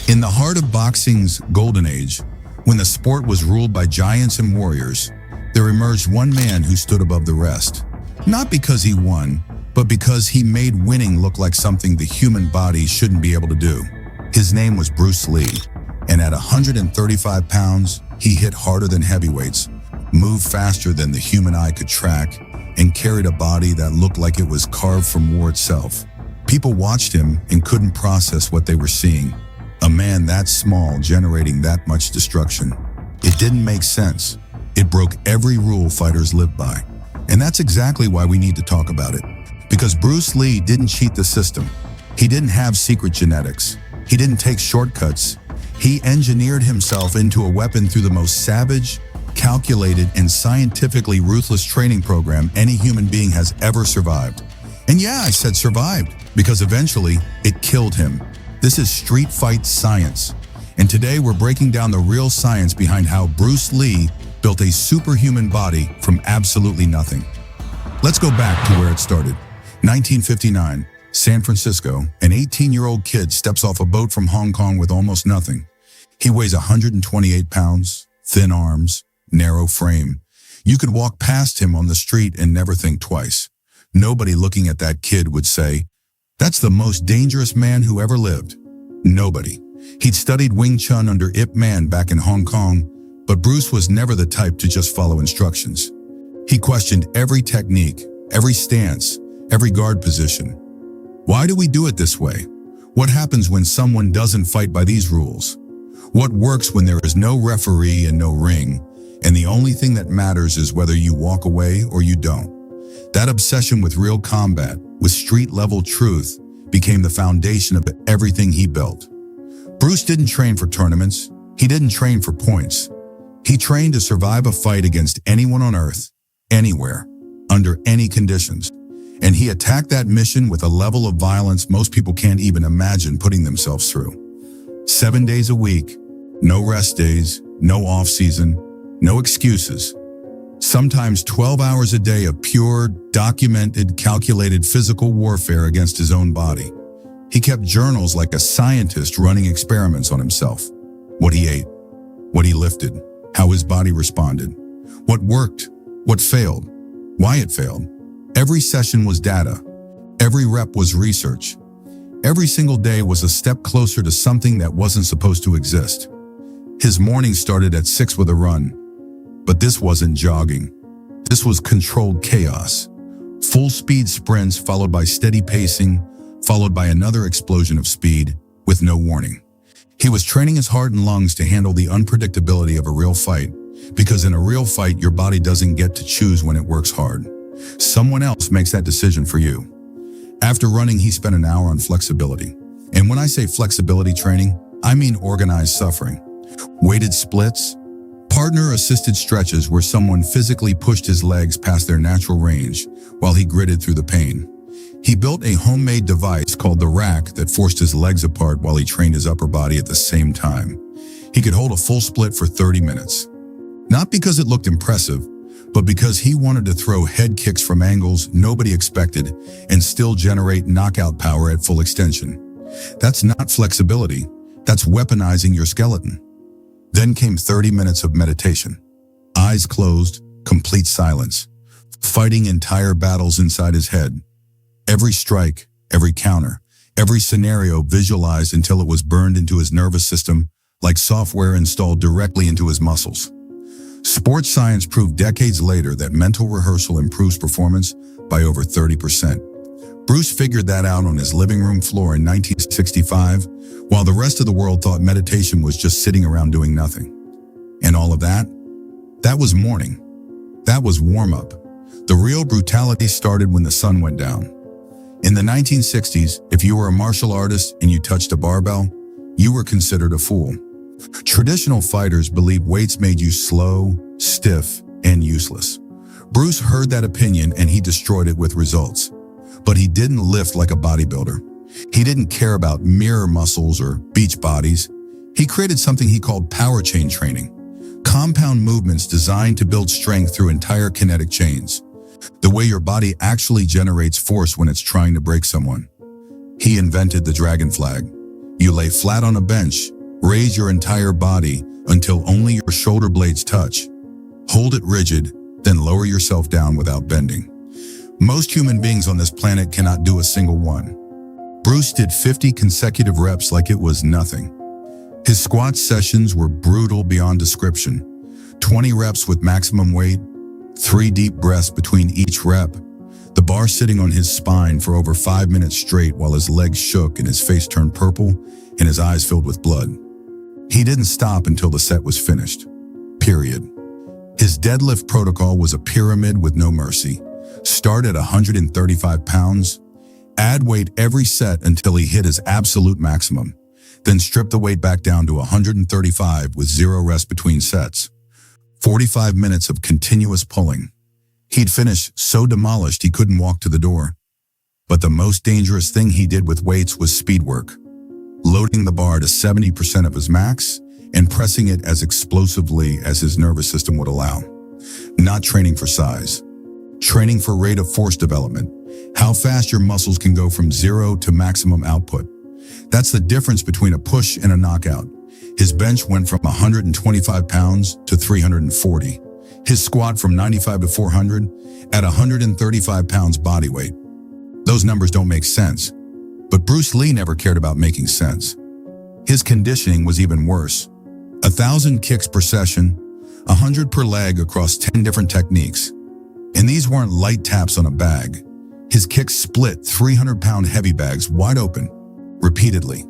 In the heart of boxing's golden age, when the sport was ruled by giants and warriors, there emerged one man who stood above the rest. Not because he won, but because he made winning look like something the human body shouldn't be able to do. His name was Bruce Lee, and at 135 pounds, he hit harder than heavyweights, moved faster than the human eye could track, and carried a body that looked like it was carved from war itself. People watched him and couldn't process what they were seeing. A man that small generating that much destruction. It didn't make sense. It broke every rule fighters live by. And that's exactly why we need to talk about it. Because Bruce Lee didn't cheat the system. He didn't have secret genetics. He didn't take shortcuts. He engineered himself into a weapon through the most savage, calculated, and scientifically ruthless training program any human being has ever survived. And yeah, I said survived, because eventually it killed him. This is street fight science. And today we're breaking down the real science behind how Bruce Lee built a superhuman body from absolutely nothing. Let's go back to where it started. 1959, San Francisco, an 18-year-old kid steps off a boat from Hong Kong with almost nothing. He weighs 128 pounds, thin arms, narrow frame. You could walk past him on the street and never think twice. Nobody looking at that kid would say, "That's the most dangerous man who ever lived." Nobody. He'd studied Wing Chun under Ip Man back in Hong Kong, but Bruce was never the type to just follow instructions. He questioned every technique, every stance, every guard position. Why do we do it this way? What happens when someone doesn't fight by these rules? What works when there is no referee and no ring, and the only thing that matters is whether you walk away or you don't? That obsession with real combat, with street-level truth, became the foundation of everything he built. Bruce didn't train for tournaments. He didn't train for points. He trained to survive a fight against anyone on Earth, anywhere, under any conditions. And he attacked that mission with a level of violence most people can't even imagine putting themselves through. 7 days a week, no rest days, no off-season, no excuses. Sometimes 12 hours a day of pure, documented, calculated physical warfare against his own body. He kept journals like a scientist running experiments on himself. What he ate, what he lifted, how his body responded, what worked, what failed, why it failed. Every session was data. Every rep was research. Every single day was a step closer to something that wasn't supposed to exist. His morning started at 6 with a run. But this wasn't jogging. This was controlled chaos. Full speed sprints followed by steady pacing, followed by another explosion of speed with no warning. He was training his heart and lungs to handle the unpredictability of a real fight, because in a real fight, your body doesn't get to choose when it works hard. Someone else makes that decision for you. After running, he spent an hour on flexibility. And when I say flexibility training, I mean organized suffering. Weighted splits, partner-assisted stretches where someone physically pushed his legs past their natural range while he gritted through the pain. He built a homemade device called the rack that forced his legs apart while he trained his upper body at the same time. He could hold a full split for 30 minutes. Not because it looked impressive, but because he wanted to throw head kicks from angles nobody expected and still generate knockout power at full extension. That's not flexibility, that's weaponizing your skeleton. Then came 30 minutes of meditation. Eyes closed, complete silence, fighting entire battles inside his head. Every strike, every counter, every scenario visualized until it was burned into his nervous system like software installed directly into his muscles. Sports science proved decades later that mental rehearsal improves performance by over 30%. Bruce figured that out on his living room floor in 1965, while the rest of the world thought meditation was just sitting around doing nothing. And all of that? That was morning. That was warm-up. The real brutality started when the sun went down. In the 1960s, if you were a martial artist and you touched a barbell, you were considered a fool. Traditional fighters believed weights made you slow, stiff, and useless. Bruce heard that opinion and he destroyed it with results. But he didn't lift like a bodybuilder. He didn't care about mirror muscles or beach bodies. He created something he called power chain training. Compound movements designed to build strength through entire kinetic chains. The way your body actually generates force when it's trying to break someone. He invented the dragon flag. You lay flat on a bench, Raise your entire body until only your shoulder blades touch. Hold it rigid, then lower yourself down without bending. Most human beings on this planet cannot do a single one. Bruce did 50 consecutive reps like it was nothing. His squat sessions were brutal beyond description. 20 reps with maximum weight, 3 deep breaths between each rep, the bar sitting on his spine for over 5 minutes straight while his legs shook and his face turned purple and his eyes filled with blood. He didn't stop until the set was finished. Period. His deadlift protocol was a pyramid with no mercy. Start at 135 pounds, add weight every set until he hit his absolute maximum, then strip the weight back down to 135 with 0 rest between sets. 45 minutes of continuous pulling. He'd finish so demolished he couldn't walk to the door. But the most dangerous thing he did with weights was speed work. Loading the bar to 70% of his max and pressing it as explosively as his nervous system would allow. Not training for size. Training for rate of force development. How fast your muscles can go from 0 to maximum output. That's the difference between a push and a knockout. His bench went from 125 pounds to 340. His squat from 95 to 400 at 135 pounds body weight. Those numbers don't make sense. But Bruce Lee never cared about making sense. His conditioning was even worse. 1,000 kicks per session, 100 per leg across 10 different techniques. And these weren't light taps on a bag. His kicks split 300-pound heavy bags wide open, repeatedly.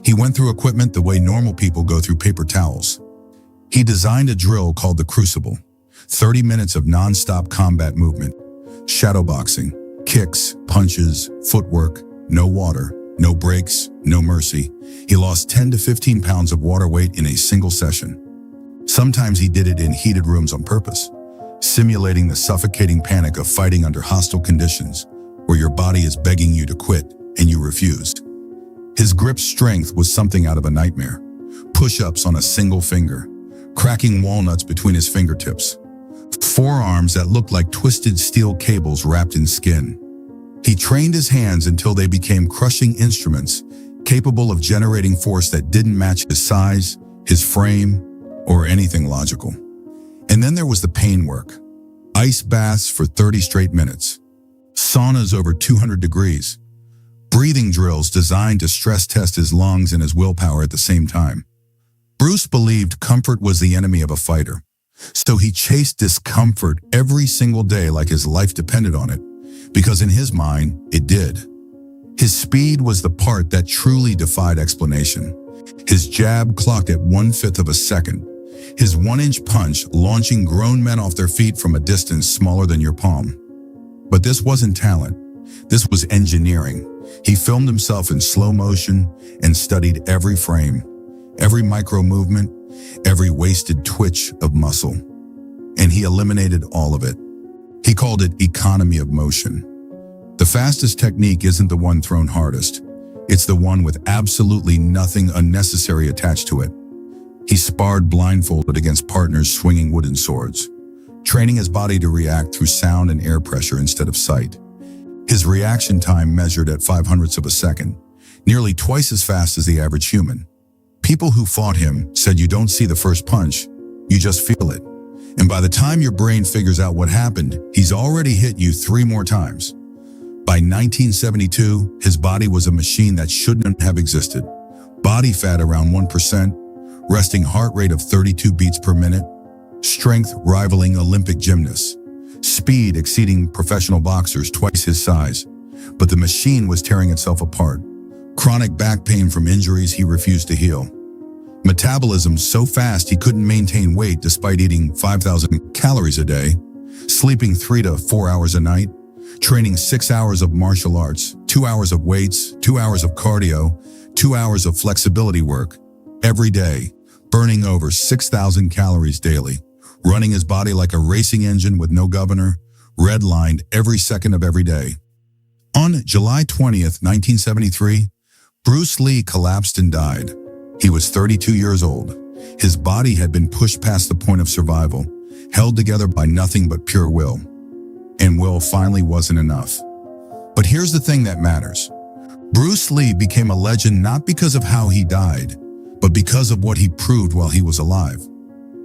He went through equipment the way normal people go through paper towels. He designed a drill called the Crucible, 30 minutes of non-stop combat movement, shadowboxing, kicks, punches, footwork, no water, no breaks, no mercy. He lost 10 to 15 pounds of water weight in a single session. Sometimes he did it in heated rooms on purpose, simulating the suffocating panic of fighting under hostile conditions where your body is begging you to quit and you refuse. His grip strength was something out of a nightmare. Push-ups on a single finger, cracking walnuts between his fingertips, forearms that looked like twisted steel cables wrapped in skin. He trained his hands until they became crushing instruments, capable of generating force that didn't match his size, his frame, or anything logical. And then there was the pain work. Ice baths for 30 straight minutes, saunas over 200 degrees, breathing drills designed to stress test his lungs and his willpower at the same time. Bruce believed comfort was the enemy of a fighter, so he chased discomfort every single day like his life depended on it, because in his mind, it did. His speed was the part that truly defied explanation. His jab clocked at 1/5 of a second. His 1-inch punch launching grown men off their feet from a distance smaller than your palm. But this wasn't talent. This was engineering. He filmed himself in slow motion and studied every frame, every micro movement, every wasted twitch of muscle. And he eliminated all of it. He called it economy of motion. The fastest technique isn't the one thrown hardest. It's the one with absolutely nothing unnecessary attached to it. He sparred blindfolded against partners swinging wooden swords, training his body to react through sound and air pressure instead of sight. His reaction time measured at 0.05 of a second, nearly twice as fast as the average human. People who fought him said you don't see the first punch, you just feel it. And by the time your brain figures out what happened, he's already hit you 3 more times. By 1972, his body was a machine that shouldn't have existed. Body fat around 1%, resting heart rate of 32 beats per minute, strength rivaling Olympic gymnasts, speed exceeding professional boxers twice his size. But the machine was tearing itself apart. Chronic back pain from injuries he refused to heal. Metabolism so fast he couldn't maintain weight despite eating 5,000 calories a day, sleeping 3 to 4 hours a night, training 6 hours of martial arts, 2 hours of weights, 2 hours of cardio, 2 hours of flexibility work, every day, burning over 6,000 calories daily, running his body like a racing engine with no governor, redlined every second of every day. On July 20th, 1973, Bruce Lee collapsed and died. He was 32 years old. His body had been pushed past the point of survival, held together by nothing but pure will. And will finally wasn't enough. But here's the thing that matters. Bruce Lee became a legend not because of how he died, but because of what he proved while he was alive.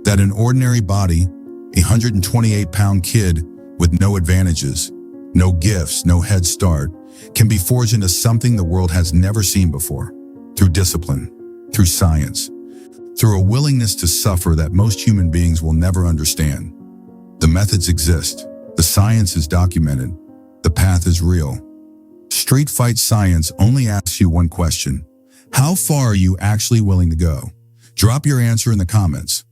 That an ordinary body, a 128-pound kid with no advantages, no gifts, no head start, can be forged into something the world has never seen before, through discipline, through science, through a willingness to suffer that most human beings will never understand. The methods exist, the science is documented, the path is real. Street fight science only asks you one question: how far are you actually willing to go? Drop your answer in the comments.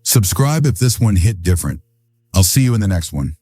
Subscribe if this one hit different. I'll see you in the next one.